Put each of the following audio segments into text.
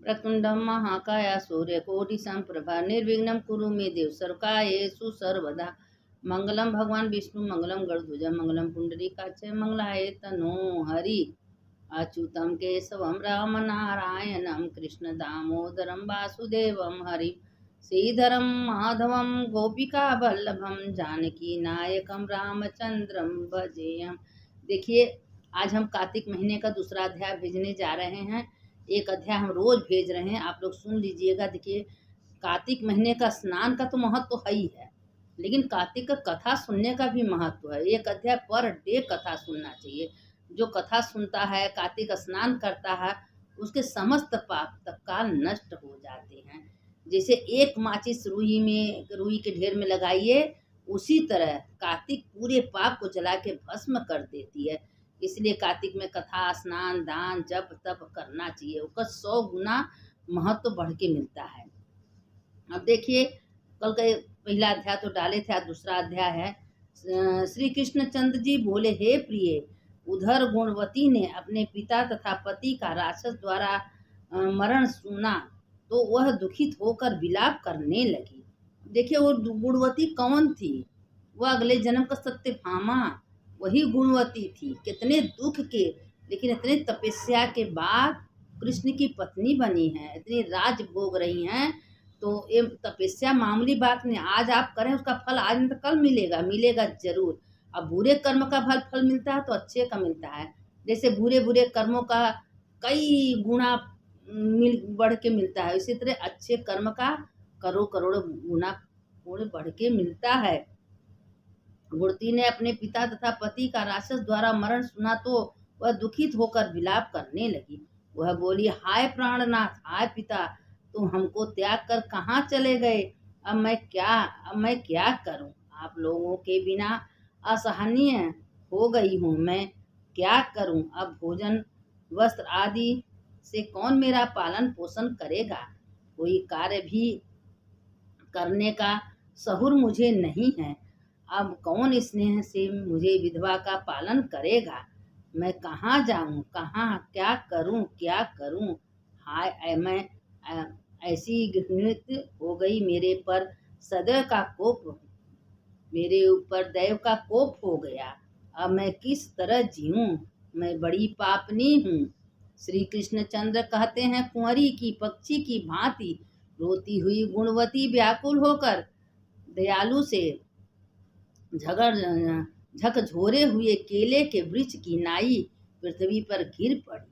वक्रतुंडं महाकाय सूर्यकोटि समप्रभा निर्विघ्नं कुरु मे देव सर्वकार्येषु सर्वदा। मंगलम भगवान विष्णु मंगलम गरुड़ध्वज मंगलम पुंडरीकाक्ष मंगलाय तनो हरि। अच्युतं केशवं राम नारायणं कृष्ण दामोदरं वासुदेवं हरि। श्रीधरं माधवं गोपिका वल्लभं जानकी नायकं रामचंद्रं भजेयम। देखिए, आज हम कार्तिक महीने का दूसरा अध्याय भेजने जा रहे हैं। एक अध्याय हम रोज भेज रहे हैं, आप लोग सुन लीजिएगा। देखिए, कार्तिक महीने का स्नान का तो महत्व तो है ही है, लेकिन कार्तिक का कथा सुनने का भी महत्व है। एक अध्याय पर डे कथा सुनना चाहिए। जो कथा सुनता है, कार्तिक स्नान करता है, उसके समस्त पाप तत्काल नष्ट हो जाते हैं। जैसे एक माचिस रुई के ढेर में लगाइए, उसी तरह कार्तिक पूरे पाप को जला के भस्म कर देती है। इसलिए कार्तिक में कथा, स्नान, दान, जप तप करना चाहिए। उसका 100 गुना महत्व बढ़ के मिलता है। अब देखिए, कल का पहला अध्याय तो डाले थे, आज दूसरा अध्याय है। श्री कृष्ण चंद्र जी बोले, हे प्रिय, उधर गुणवती ने अपने पिता तथा पति का राक्षस द्वारा मरण सुना तो वह दुखित होकर विलाप करने लगी। देखिए, वो गुणवती कौन थी? वह अगले जन्म का सत्यभामा वही गुणवती थी। कितने दुख के, लेकिन इतने तपस्या के बाद कृष्ण की पत्नी बनी है, इतनी राज भोग रही हैं। तो ये तपस्या मामूली बात नहीं। आज आप करें, उसका फल आज नहीं तो कल मिलेगा, मिलेगा जरूर। अब बुरे कर्म का फल मिलता है तो अच्छे का मिलता है। जैसे बुरे बुरे कर्मों का कई गुना बढ़ के मिलता है, इसी तरह अच्छे कर्म का करोड़ करोड़ गुना बढ़ के मिलता है। गुणवती ने अपने पिता तथा पति का राक्षस द्वारा मरण सुना तो वह दुखित होकर विलाप करने लगी। वह बोली, हाय प्राणनाथ, हाय पिता, तुम हमको त्याग कर कहाँ चले गए? अब मैं क्या करूं? आप लोगों के बिना असहनीय हो गई हूँ। मैं क्या करूं? अब भोजन, वस्त्र आदि से कौन मेरा पालन पोषण करेगा? कोई कार्य भी करने का सहूर मुझे नहीं है। अब कौन स्नेह से मुझे विधवा का पालन करेगा? मैं कहाँ जाऊं, कहाँ क्या करूं? हाय, मैं ऐसी घृणित हो गई। मेरे पर सदैव का कोप, मेरे ऊपर दैव का कोप हो गया। अब मैं किस तरह जीऊं? मैं बड़ी पापनी हूँ। श्री कृष्ण चंद्र कहते हैं, कुंवरी की पक्षी की भांति रोती हुई गुणवती व्याकुल होकर दयालु से झकझोरे हुए केले के वृक्ष की नाई पृथ्वी पर गिर पड़ी।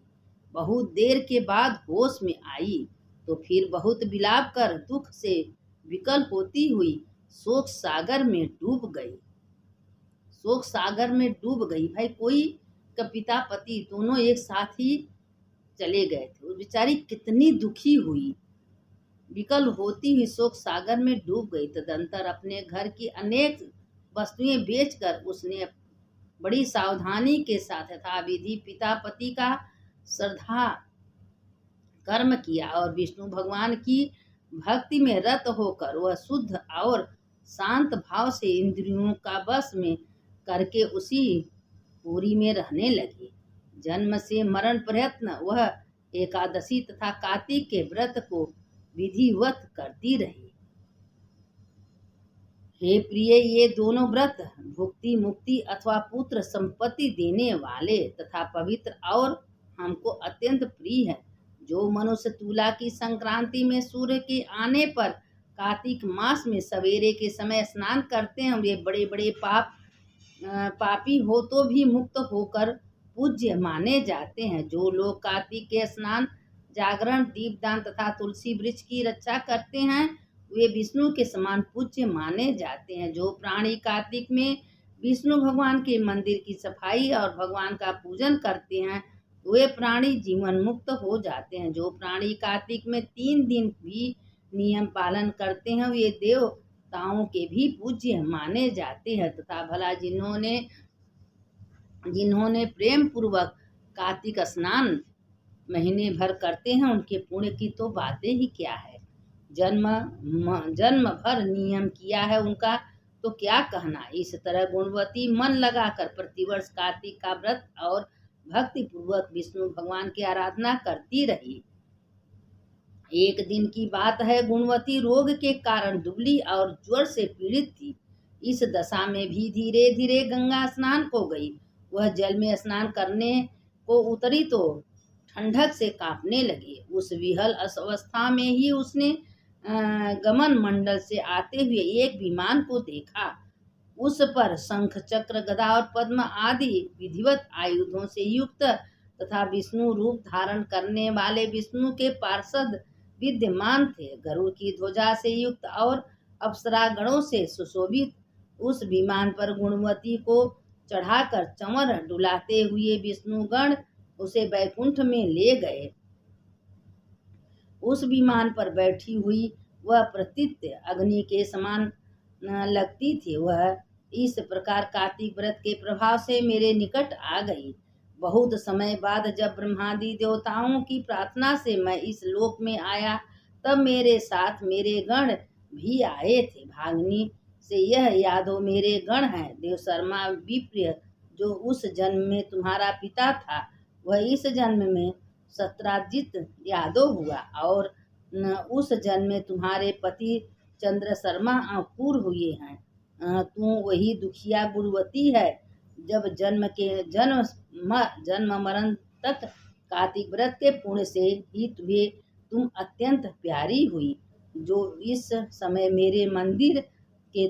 बहुत देर के बाद होश में आई तो फिर बहुत विलाप कर दुख से विकल होती हुई शोक सागर में डूब गई। शोक सागर में डूब गई। भाई, कोई का पिता पति दोनों एक साथ ही चले गए थे। वो बेचारी कितनी दुखी हुई, विकल होती हुई शोक सागर में डूब गई। तदंतर अपने घर की अनेक वस्तुएं बेचकर उसने बड़ी सावधानी के साथ यथाविधि पिता पति का श्रद्धा कर्म किया और विष्णु भगवान की भक्ति में रत होकर वह शुद्ध और शांत भाव से इंद्रियों का वश में करके उसी पूरी में रहने लगी। जन्म से मरण प्रयत्न वह एकादशी तथा कार्तिक के व्रत को विधिवत करती रही। हे प्रिय, ये दोनों व्रत भुक्ति, मुक्ति अथवा पुत्र संपत्ति देने वाले तथा पवित्र और हमको अत्यंत प्रिय है। जो मनुष्य तुला की संक्रांति में सूर्य के आने पर कार्तिक मास में सवेरे के समय स्नान करते हैं, वे बड़े बड़े पापी हो तो भी मुक्त होकर पूज्य माने जाते हैं। जो लोग कार्तिक के स्नान, जागरण, दीपदान तथा तुलसी वृक्ष की रक्षा करते हैं, वे विष्णु के समान पूज्य माने जाते हैं। जो प्राणी कार्तिक में विष्णु भगवान के मंदिर की सफाई और भगवान का पूजन करते हैं, वे प्राणी जीवन मुक्त हो जाते हैं। जो प्राणी कार्तिक में 3 दिन भी नियम पालन करते हैं, वे देवताओं के भी पूज्य माने जाते हैं। तथा भला जिन्होंने प्रेम पूर्वक कार्तिक स्नान महीने भर करते हैं, उनके पुण्य की तो बातें ही क्या है। जन्म भर नियम किया है उनका तो क्या कहना। इस तरह गुणवती मन लगाकर प्रतिवर्ष कार्तिक का व्रत और भक्ति पूर्वक विष्णु भगवान की आराधना करती रही। एक दिन की बात है, गुणवती रोग के कारण दुबली और ज्वर से पीड़ित थी। इस दशा में भी धीरे धीरे गंगा स्नान को गई। वह जल में स्नान करने को उतरी तो ठंडक से कांपने लगी। उस विहल अवस्था में ही उसने गमन मंडल से आते हुए एक विमान को देखा। उस पर शंख चक्र गदा और पद्म आदि विधिवत आयुधों से युक्त तथा विष्णु रूप धारण करने वाले विष्णु के पार्षद विद्यमान थे। गरुड़ की ध्वजा से युक्त और अप्सरागणों से सुशोभित उस विमान पर गुणवती को चढ़ाकर चंवर डुलाते हुए विष्णुगण उसे बैकुंठ में ले गए। उस विमान पर बैठी हुई वह प्रतीत अग्नि के समान लगती थी। वह इस प्रकार कार्तिक व्रत के प्रभाव से मेरे निकट आ गई। बहुत समय बाद जब ब्रह्मादि देवताओं की प्रार्थना से मैं इस लोक में आया, तब मेरे साथ मेरे गण भी आए थे। भाग्नि से यह यादव मेरे गण हैं। देवशर्मा विप्र जो उस जन्म में तुम्हारा पिता था, वह इस जन्म में सत्राजित यादव हुआ और उस जन्म में तुम्हारे पति चंद्र शर्मा अंकुर हुए हैं। तू वही दुखिया गुणवती है। जब जन्म मरण तक कार्तिक व्रत के पुण्य से ही तुम अत्यंत प्यारी हुई। जो इस समय मेरे मंदिर के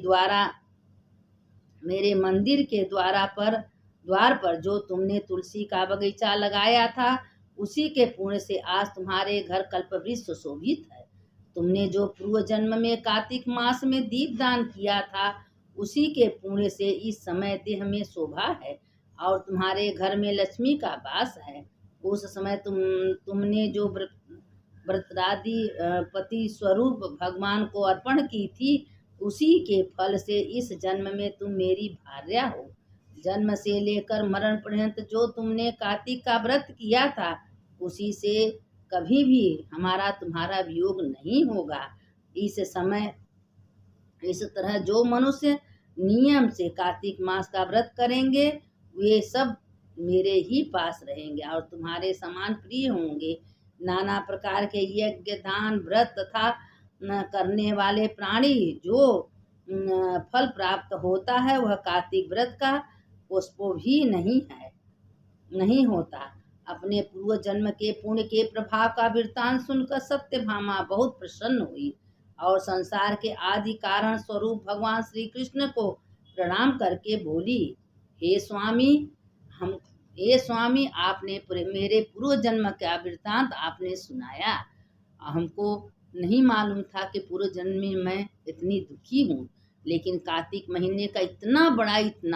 द्वार पर जो तुमने तुलसी का बगीचा लगाया था, उसी के पुण्य से आज तुम्हारे घर कल्पवृक्ष सुशोभित है। तुमने जो पूर्व जन्म में कार्तिक मास में दीप दान किया था, उसी के पुण्य से इस समय देह में शोभा है और तुम्हारे घर में लक्ष्मी का वास है। उस समय तुमने जो व्रतादि पति स्वरूप भगवान को अर्पण की थी, उसी के फल से इस जन्म में तुम मेरी भार्या हो। जन्म से लेकर मरण पर्यंत जो तुमने कार्तिक का व्रत किया था, उसी से कभी भी हमारा तुम्हारा वियोग नहीं होगा। इस तरह जो मनुष्य नियम से कार्तिक मास का व्रत करेंगे, वे सब मेरे ही पास रहेंगे और तुम्हारे समान प्रिय होंगे। नाना प्रकार के यज्ञ दान व्रत तथा करने वाले प्राणी जो फल प्राप्त होता है, वह कार्तिक व्रत का पुष्पो भी नहीं होता। अपने पूर्व जन्म के पुण्य के प्रभाव का वृत्तांत सुनकर सत्यभामा बहुत प्रसन्न हुई और संसार के आदि कारण स्वरूप भगवान श्री कृष्ण को प्रणाम करके बोली, हे स्वामी, आपने मेरे पूर्व जन्म का वृत्तांत आपने सुनाया। हमको नहीं मालूम था कि पूर्व जन्म में मैं इतनी दुखी हूँ, लेकिन कार्तिक महीने का इतना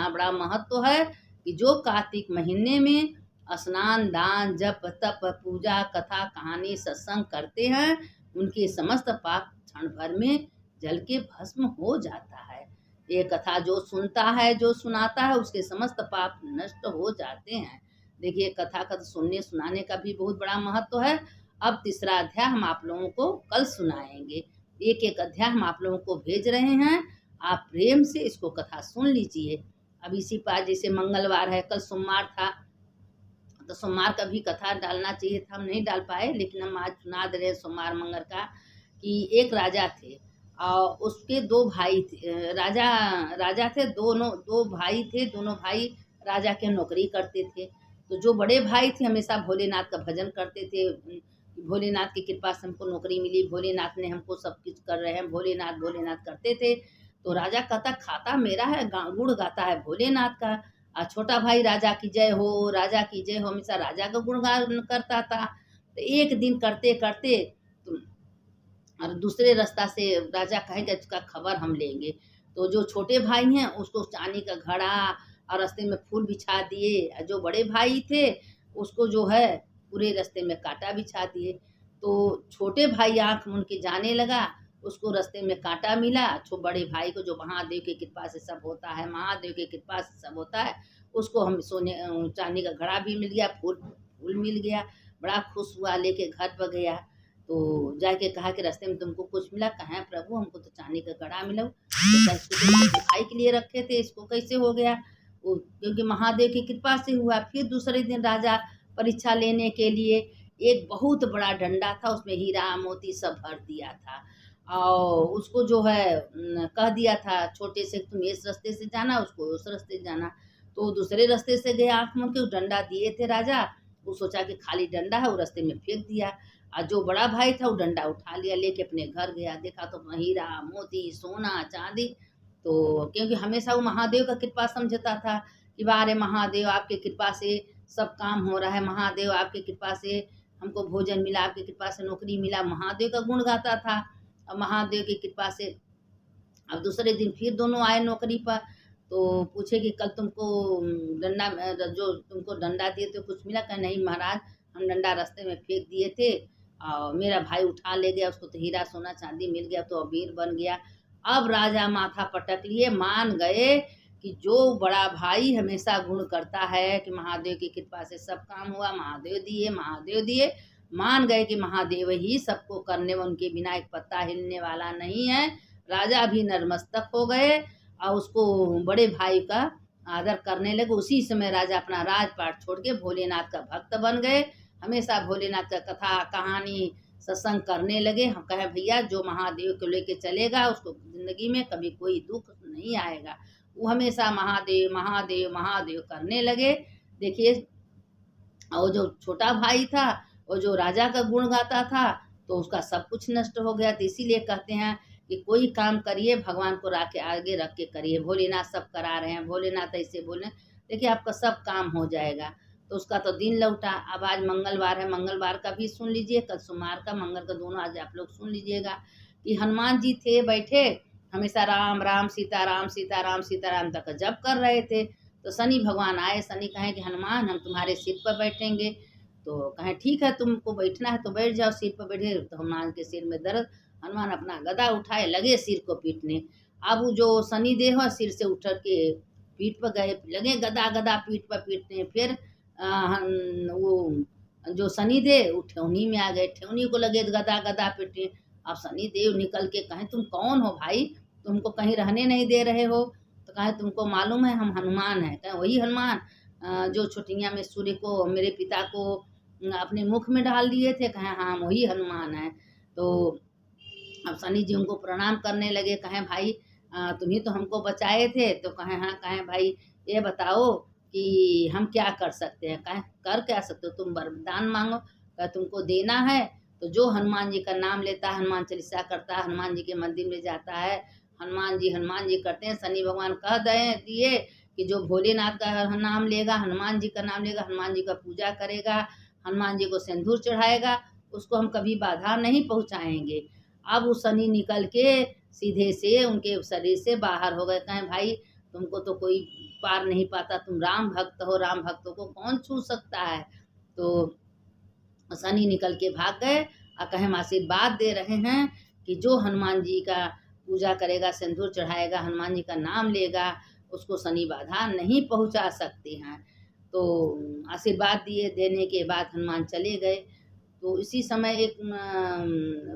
बड़ा महत्व है कि जो कार्तिक महीने में स्नान दान जप तप पूजा कथा कहानी सत्संग करते हैं, उनके समस्त पाप क्षण भर में जल के भस्म हो जाता है। ये कथा जो सुनता है, जो सुनाता है, उसके समस्त पाप नष्ट हो जाते हैं। देखिए, कथा का सुनने सुनाने का भी बहुत बड़ा महत्व है। अब तीसरा अध्याय हम आप लोगों को कल सुनाएंगे। एक एक अध्याय हम आप लोगों को भेज रहे हैं, आप प्रेम से इसको कथा सुन लीजिए। अब इसी पर जैसे मंगलवार है, कल सोमवार था, तो सोमवार का भी कथा डालना चाहिए था, हम नहीं डाल पाए, लेकिन हम आज सुना दे रहे सोमवार मंगल का। कि एक राजा थे और उसके दो भाई थे। राजा थे, दो भाई थे। दोनों भाई राजा के नौकरी करते थे। तो जो बड़े भाई थे हमेशा भोलेनाथ का भजन करते थे। भोलेनाथ की कृपा से हमको नौकरी मिली, भोलेनाथ ने हमको सब कुछ कर रहे हैं, भोलेनाथ भोलेनाथ करते थे। तो राजा कहता खाता मेरा है, गुण गाता है भोलेनाथ का। और छोटा भाई राजा की जय हो, राजा की जय हो, हमेशा राजा का गुणगान करता था। तो एक दिन करते करते और दूसरे रास्ता से राजा कहेगा इसका खबर हम लेंगे। तो जो छोटे भाई हैं उसको चांदी का घड़ा और रास्ते में फूल बिछा दिए। जो बड़े भाई थे उसको जो है पूरे रास्ते में कांटा बिछा दिए। तो छोटे भाई आँख मूंद के जाने लगा, उसको रास्ते में कांटा मिला। बड़े भाई को जो महादेव की कृपा से सब होता है, महादेव की कृपा से सब होता है, उसको हम सोने चांदी का घड़ा भी मिल गया, फूल मिल गया। बड़ा खुश हुआ, लेके घर पर गया। तो जाके कहा कि रास्ते में तुमको कुछ मिला? कहा प्रभु हमको तो चांदी का घड़ा मिला। तो भाई के लिए रखे थे, इसको कैसे हो गया? क्योंकि महादेव की कृपा से हुआ। फिर दूसरे दिन राजा परीक्षा लेने के लिए एक बहुत बड़ा डंडा था, उसमें हीरा मोती सब भर दिया था। और उसको जो है कह दिया था छोटे से, तुम इस रास्ते से जाना, उसको उस रास्ते से जाना। तो दूसरे रास्ते से गया, आँख मूंद के, उस डंडा दिए थे राजा, वो सोचा कि खाली डंडा है, वो रास्ते में फेंक दिया। और जो बड़ा भाई था वो डंडा उठा लिया, लेके अपने घर गया, देखा तो हीरा मोती सोना चांदी। तो क्योंकि हमेशा वो महादेव का कृपा समझता था कि वाह रे महादेव, आपके कृपा से सब काम हो रहा है, महादेव आपके कृपा से हमको भोजन मिला, आपकी कृपा से नौकरी मिला, महादेव का गुण गाता था। अब महादेव की कृपा से अब दूसरे दिन फिर दोनों आए नौकरी पर। तो पूछे कि कल तुमको डंडा, जो तुमको डंडा दिए थे कुछ मिला? कहा नहीं महाराज, हम डंडा रास्ते में फेंक दिए थे और मेरा भाई उठा ले गया, उसको तो हीरा सोना चांदी मिल गया, तो अमीर बन गया। अब राजा माथा पटक लिए, मान गए कि जो बड़ा भाई हमेशा गुण करता है कि महादेव की कृपा से सब काम हुआ, महादेव दिए महादेव दिए, मान गए कि महादेव ही सबको करने, उनके बिना एक पत्ता हिलने वाला नहीं है। राजा भी नतमस्तक हो गए और उसको बड़े भाई का आदर करने लगे। उसी समय राजा अपना राजपाट छोड़ के भोलेनाथ का भक्त बन गए। हमेशा भोलेनाथ का कथा कहानी सत्संग करने लगे। हम कहे भैया, जो महादेव को लेके चलेगा उसको जिंदगी में कभी कोई दुख नहीं आएगा। वो हमेशा महादेव महादेव महादेव करने लगे। देखिए, और जो छोटा भाई था, और जो राजा का गुण गाता था, तो उसका सब कुछ नष्ट हो गया। तो इसीलिए कहते हैं कि कोई काम करिए भगवान को रख के आगे रख के करिए। भोलेनाथ सब करा रहे हैं, भोलेनाथ ऐसे बोले, देखिए आपका सब काम हो जाएगा। तो उसका तो दिन लौटा। अब आज मंगलवार है, मंगलवार का भी सुन लीजिए, कल सोमवार का, मंगल का, दोनों आज आप लोग सुन लीजिएगा कि हनुमान जी थे बैठे, हमेशा राम राम सीताराम सीताराम सीताराम तक जप कर रहे थे। तो शनि भगवान आए। शनि कहें कि हनुमान, हम तुम्हारे सिर पर बैठेंगे। तो कहें ठीक है, तुमको बैठना है तो बैठ जाओ, सिर पर बैठे। तो हनुमान के सिर में दर्द, हनुमान अपना गदा उठाए लगे सिर को पीटने। अब वो जो शनि देव है, सिर से उठ के पीठ पर गए, लगे गदा गदा पीठ पर पीटने। फिर वो जो शनि देव वो ठेवनी में आ गए, ठेवनी को लगे गदा गदा पीटने। अब शनि देव निकल के कहें, तुम कौन हो भाई, तुमको कहीं रहने नहीं दे रहे हो? तो कहे तुमको मालूम है हम हनुमान हैं? कहे वही हनुमान जो छुटिया में सूर्य को, मेरे पिता को अपने मुख में डाल दिए थे। कहे हाँ, वही हनुमान है। तो अब शनि जी उनको प्रणाम करने लगे। कहें भाई, तुम ही तो हमको बचाए थे। तो कहें हाँ। कहें भाई, ये बताओ कि हम क्या कर सकते हैं? कहें कर क्या सकते हो, तुम वरदान मांगो। कहे तुमको देना है तो जो हनुमान जी का नाम लेता है, हनुमान चालीसा करता है, हनुमान जी के मंदिर में जाता है, हनुमान जी करते हैं। शनि भगवान कह दिए कि जो भोलेनाथ का नाम लेगा, हनुमान जी का नाम लेगा, हनुमान जी का पूजा करेगा, हनुमान जी को सिंदूर चढ़ाएगा, उसको हम कभी बाधा नहीं पहुँचाएंगे। अब वो शनि निकल के सीधे से उनके शरीर से बाहर हो गए। कहें भाई, तुमको तो कोई पार नहीं पाता, तुम राम भक्त हो, राम भक्तों को कौन छू सकता है? तो शनि निकल के भाग गए और कहे हम आशीर्वाद दे रहे हैं कि जो हनुमान जी का पूजा करेगा, सिंदूर चढ़ाएगा, हनुमान जी का नाम लेगा, उसको शनि बाधा नहीं पहुंचा सकते हैं। तो आशीर्वाद दिए, देने के बाद हनुमान चले गए। तो इसी समय एक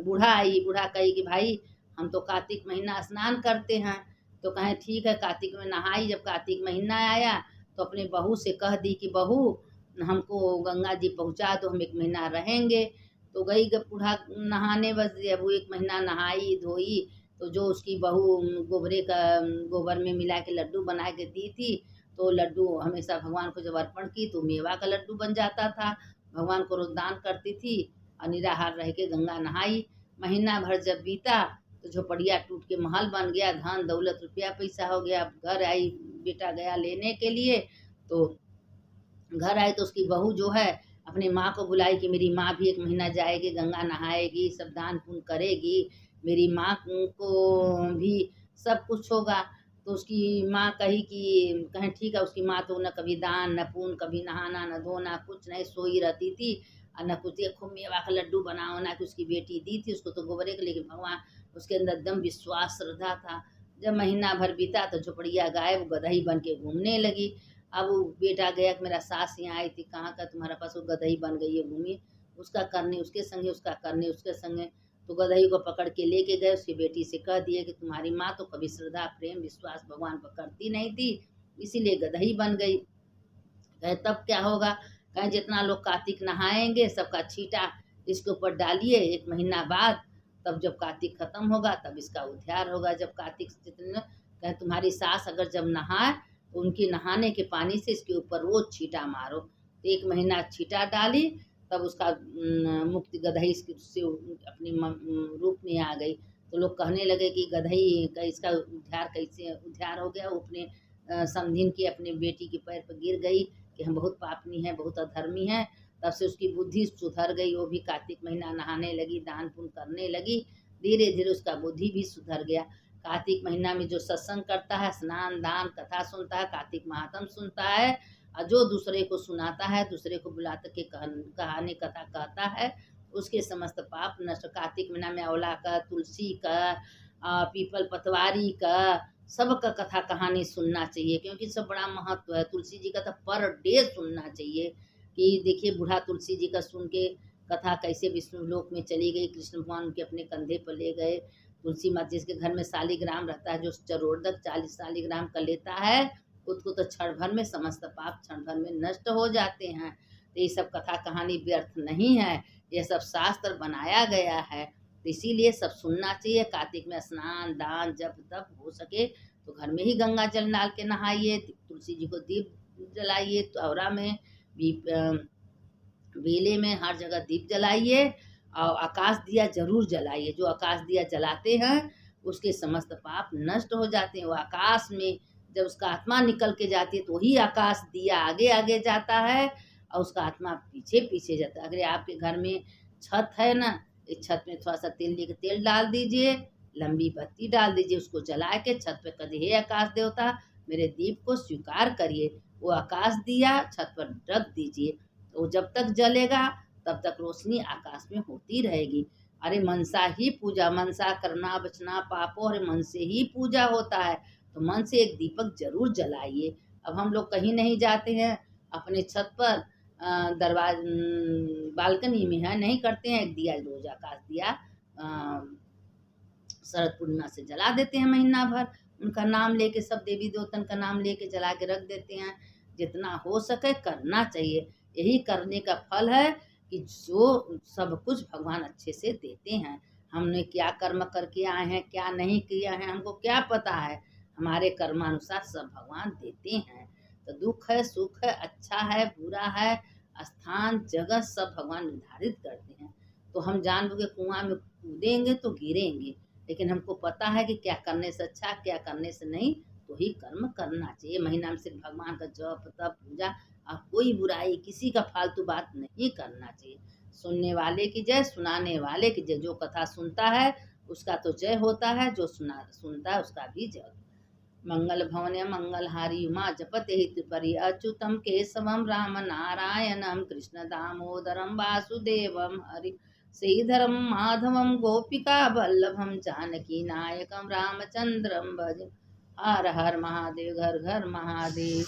बूढ़ा आई। बूढ़ा कही कि भाई, हम तो कार्तिक महीना स्नान करते हैं। तो कहें ठीक है, कार्तिक में नहाई। जब कार्तिक महीना आया तो अपने बहू से कह दी कि बहू, हमको गंगा जी पहुँचा दो, हम 1 महीना रहेंगे। तो गई बूढ़ा नहाने। बस जब वो 1 महीना नहाई धोई, तो जो उसकी बहू गोबर में मिला के लड्डू बना के दी थी, तो लड्डू हमेशा भगवान को जब अर्पण की तो मेवा का लड्डू बन जाता था। भगवान को रोज दान करती थी और निराहार रह के गंगा नहाई। महीना भर जब बीता तो झोपड़िया टूट के महल बन गया, धन दौलत रुपया पैसा हो गया। घर आई, बेटा गया लेने के लिए। तो घर आई तो उसकी बहू जो है अपनी माँ को बुलाई कि मेरी माँ भी 1 महीना जाएगी, गंगा नहाएगी, सब दान पुण्य करेगी, मेरी माँ को भी सब कुछ होगा। तो उसकी माँ कही कि कहें ठीक है। उसकी माँ तो न कभी दान न पुण्य, कभी नहाना न धोना, कुछ नहीं, सोई रहती थी। और न कुछ, खूब मेवा का लड्डू बनाओ ना कि उसकी बेटी दी थी उसको तो गोबरे के, लेकिन भगवान उसके अंदर एकदम विश्वास श्रद्धा था। जब महीना भर बीता तो झोपड़िया गायब, गदही बन के घूमने लगी। अब वो बेटा गया कि मेरा सास यहाँ आई थी, कहाँ का तुम्हारा पास? वो गदही बन गई है, घूमी, उसका करने उसके संगे, उसका करने उसके संगे। तो गदही को पकड़ के लेके गए। उसकी बेटी से कह दिए कि तुम्हारी माँ तो कभी श्रद्धा प्रेम विश्वास भगवान पर करती नहीं थी, इसीलिए गदही बन गई। कहे तब क्या होगा? कहें जितना लोग कार्तिक नहाएंगे सबका छींटा इसके ऊपर डालिए, 1 महीना बाद, तब जब कार्तिक खत्म होगा तब इसका उद्धार होगा। जब कार्तिक जितने कहें तुम्हारी सास अगर जब नहाए तो उनकी नहाने के पानी से इसके ऊपर रोज छींटा मारो। तो 1 महीना छींटा डाली, तब उसका मुक्ति गदही से अपनी रूप में आ गई। तो लोग कहने लगे कि गदही का इसका उद्धार कैसे उद्धार हो गया। वो अपने समधिन की अपने बेटी के पैर पर गिर गई कि हम बहुत पापनी हैं, बहुत अधर्मी हैं। तब से उसकी बुद्धि सुधर गई, वो भी कार्तिक महीना नहाने लगी, दान पुण्य करने लगी। धीरे धीरे उसका बुद्धि भी सुधर गया। कार्तिक महीना में जो सत्संग करता है, स्नान दान कथा सुनता है, कार्तिक महात्म सुनता है, और जो दूसरे को सुनाता है, दूसरे को बुला के कहानी कथा कहता है, उसके समस्त पाप नष्ट। कार्तिक महीना में औला का, तुलसी का, पीपल पतवारी का, सबका कथा कहानी सुनना चाहिए, क्योंकि सब बड़ा महत्व है। तुलसी जी का तो पर डे सुनना चाहिए कि देखिए बूढ़ा तुलसी जी का सुन के कथा कैसे विष्णु लोक में चली गई, कृष्ण भगवान उनके अपने कंधे पर ले गए। तुलसी माता जिसके घर में शालिग्राम रहता है, जो चरोड़क 40 शालिग्राम का लेता है, उसको तो क्षण भर में समस्त पाप क्षण भर में नष्ट हो जाते हैं। तो ये सब कथा कहानी व्यर्थ नहीं है, ये सब शास्त्र बनाया गया है। तो इसीलिए सब सुनना चाहिए। कार्तिक में स्नान दान जब तब हो सके तो घर में ही गंगा जल डाल के नहाइए, तुलसी जी को दीप जलाइए, तौरा में भी बेले में हर जगह दीप जलाइए, और आकाश दिया जरूर जलाइए। जो आकाश दिया जलाते हैं उसके समस्त पाप नष्ट हो जाते हैं। वो आकाश में जब उसका आत्मा निकल के जाती है तो वही आकाश दिया आगे आगे जाता है और उसका आत्मा पीछे पीछे जाता है। अगर आपके घर में छत है ना, इस छत में थोड़ा सा तेल डाल दीजिए, लंबी बत्ती डाल दीजिए, उसको जला के छत पे कहिए, हे आकाश देवता मेरे दीप को स्वीकार करिए। वो आकाश दिया छत पर रख दीजिए, तो जब तक जलेगा तब तक रोशनी आकाश में होती रहेगी। अरे मनसा ही पूजा, मनसा करना बचना पापो, अरे मन से ही पूजा होता है, तो मन से एक दीपक जरूर जलाइए। अब हम लोग कहीं नहीं जाते हैं, अपने छत पर दरवाज बालकनी में है, नहीं करते हैं, एक दिया रोज आकाश दिया शरद पूर्णिमा से जला देते हैं। महीना भर उनका नाम लेके, सब देवी देवतन का नाम लेके जला के रख देते हैं। जितना हो सके करना चाहिए, यही करने का फल है कि जो सब कुछ भगवान अच्छे से देते हैं। हमने क्या कर्म करके आए हैं, क्या नहीं किया है, हमको क्या पता है। हमारे कर्मानुसार सब भगवान देते हैं। तो दुख है सुख है, अच्छा है बुरा है, स्थान जगह सब भगवान निर्धारित करते हैं। तो हम जानबूझ के कुआं में कूदेंगे तो गिरेंगे, लेकिन हमको पता है कि क्या करने से अच्छा क्या करने से नहीं, तो ही कर्म करना चाहिए। महीना में सिर्फ भगवान का जप तप पूजा, और कोई बुराई किसी का फालतू बात नहीं करना चाहिए। सुनने वाले की जय, सुनाने वाले की जय। जो कथा सुनता है उसका तो जय होता है, जो सुनता है उसका भी जय। मंगल भवने मंगलहारी उमा जपते हितपरि अच्युतम केशवम राम नारायणम कृष्ण दामोदरम वासुदेवम हरि श्रीधरम माधवम गोपिका वल्लभम जानकी नायकम रामचंद्रम भज। हर हर महादेव, घर घर महादेव।